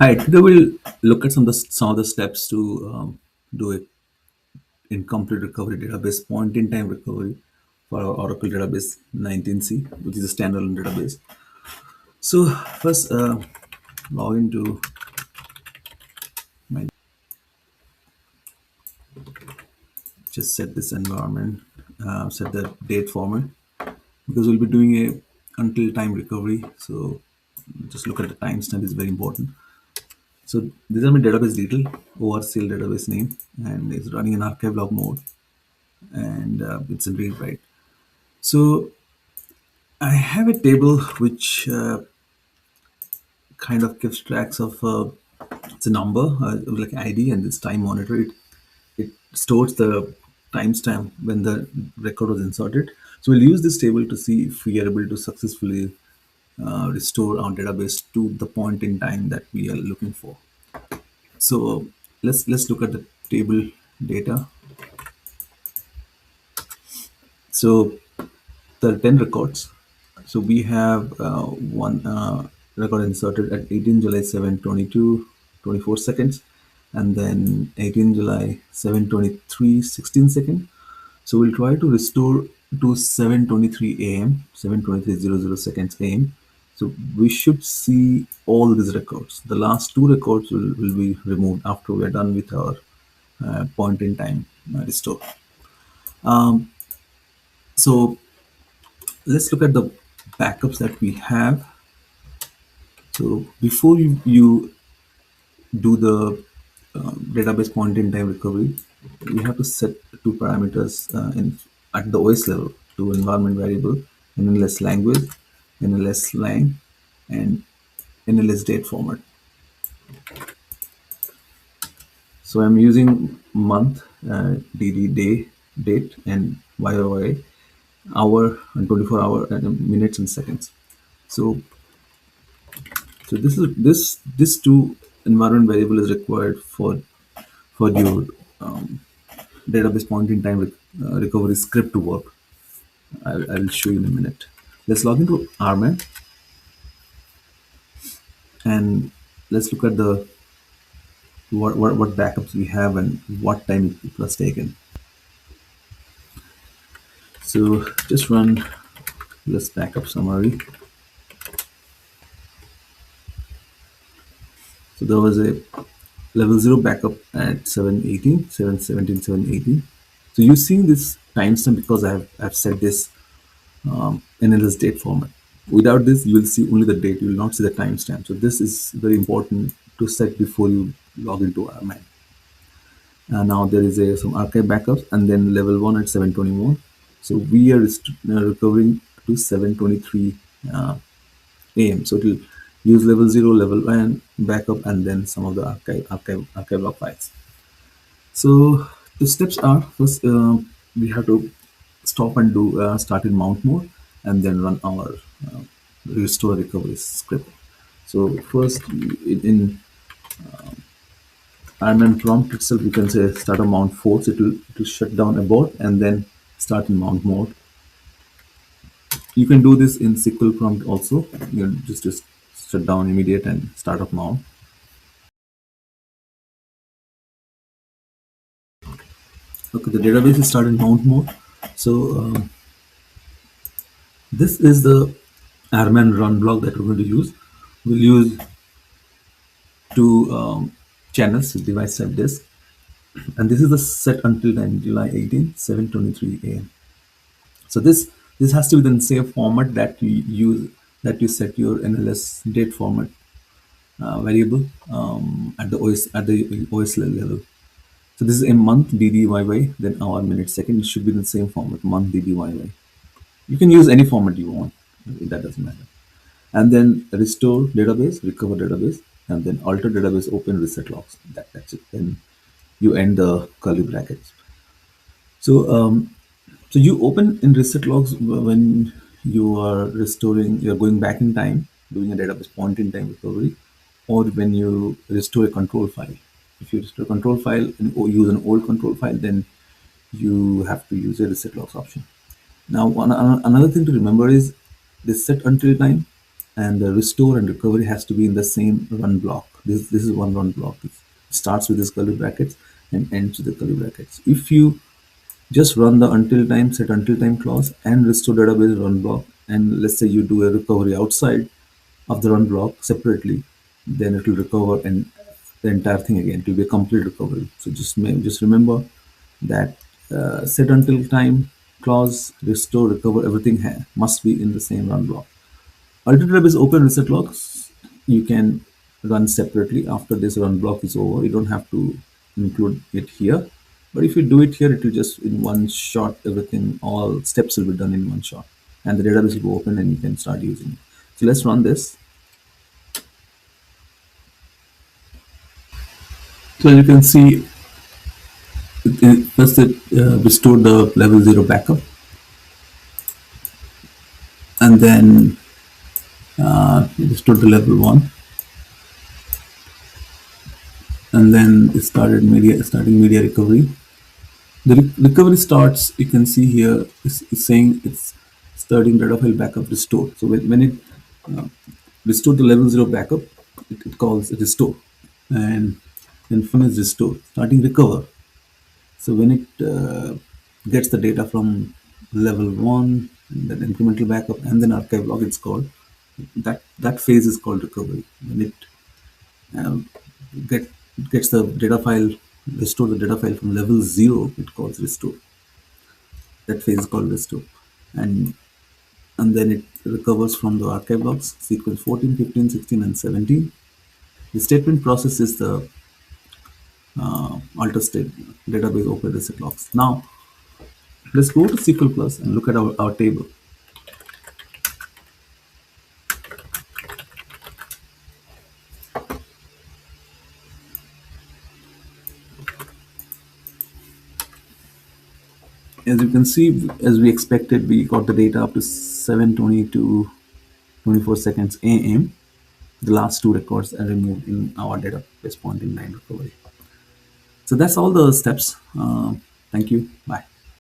Hi, today we'll look at some of the steps to do it in complete recovery database, point in time recovery for our Oracle database 19C, which is a standalone database. So first, log into my, just set this environment, set the date format because we'll be doing a until time recovery. So just look at the timestamp is very important. So these are my database detail, ORCL database name, and it's running in archive log mode, and it's in read write. So I have a table which kind of keeps tracks of it's a number like ID and this time monitor. It stores the timestamp when the record was inserted. So we'll use this table to see if we are able to successfully restore our database to the point in time that we are looking for. So let's look at the table data. So there are 10 records. So we have one record inserted at 18 July 7:22 24 seconds, and then 18 July 7:23 16 seconds. So we'll try to restore to 7:23 a.m. 7:23:00 seconds a.m. So we should see all these records. The last two records will be removed after we are done with our point in time restore. So let's look at the backups that we have. So before you do the database point in time recovery, we have to set two parameters in at the OS level, to environment variable, NLS language, NLS lang, and NLS date format. So I'm using month, DD day, date, and YOY, hour, and 24 hour, and minutes and seconds. So so this two environment variable is required for your database point in time recovery script to work. I will show you in a minute. Let's log into RMAN and let's look at the what backups we have and what time it was taken. So just run this backup summary. So there was a level 0 backup at 7:18, 7:17, 7:18. So you're seeing this timestamp because I've set this in this date format. Without this, you will see only the date. You will not see the timestamp. So this is very important to set before you log into RMAN. Now there is some archive backups and then level 1 at 7:21. So we are recovering to 7:23 a.m. So it will use level 0, level 1 backup, and then some of the archive log files. So the steps are first we have to stop and do start in mount mode and then run our restore recovery script. So first in RMAN prompt itself, you can say start a mount force. It will shut down abort and then start in mount mode. You can do this in SQL prompt also. You just shut down immediate and start up mount. Okay, the database is started in mount mode. So this is the RMAN run block that we're going to use. We'll use two channels, device set disk, and this is the set until time July 18, 7:23 a.m. So this has to be the same format that you use, that you set your NLS date format variable at the OS level. So this is a month DDYY, then hour, minute, second. It should be the same format, month DDYY. You can use any format you want. That doesn't matter. And then restore database, recover database, and then alter database, open reset logs. That's it. Then you end the curly brackets. So so you open in reset logs when you are restoring, you're going back in time, doing a database point in time recovery, or when you restore a control file. If you restore a control file and use an old control file, then you have to use a reset logs option. Now, another thing to remember is this set until time. and the restore and recovery has to be in the same run block. This is one run block. It starts with this curly brackets and ends with the curly brackets. If you just run the until time set until time clause and restore database run block, and let's say you do a recovery outside of the run block separately, then it will recover and the entire thing again. It will be a complete recovery. So just remember that set until time clause, restore, recover, everything must be in the same run block. Alternative is open reset logs. You can run separately after this run block is over. You don't have to include it here. But if you do it here, it will just in one shot, everything, all steps will be done in one shot. And the database will be open and you can start using it. So let's run this. So you can see, first it restored the level 0 backup. And then restored the level 1. And then it starting media recovery. The recovery starts, you can see here, it's saying it's starting data file backup restore. So when it restore the level 0 backup, it calls it restore. And then finish restore, starting recover. So when it gets the data from level 1, and then incremental backup, and then archive log, it's called, that phase is called recovery. When it um, get gets the data file, restore the data file from level 0, it calls restore. That phase is called restore. And then it recovers from the archive logs, sequence 14, 15, 16, and 17. The statement process is the alter state database open reset logs. Now let's go to SQL Plus and look at our table. As you can see, as we expected, we got the data up to 7:22 24 seconds AM. The last two records are removed in our database point in line recovery. So that's all the steps. Thank you. Bye.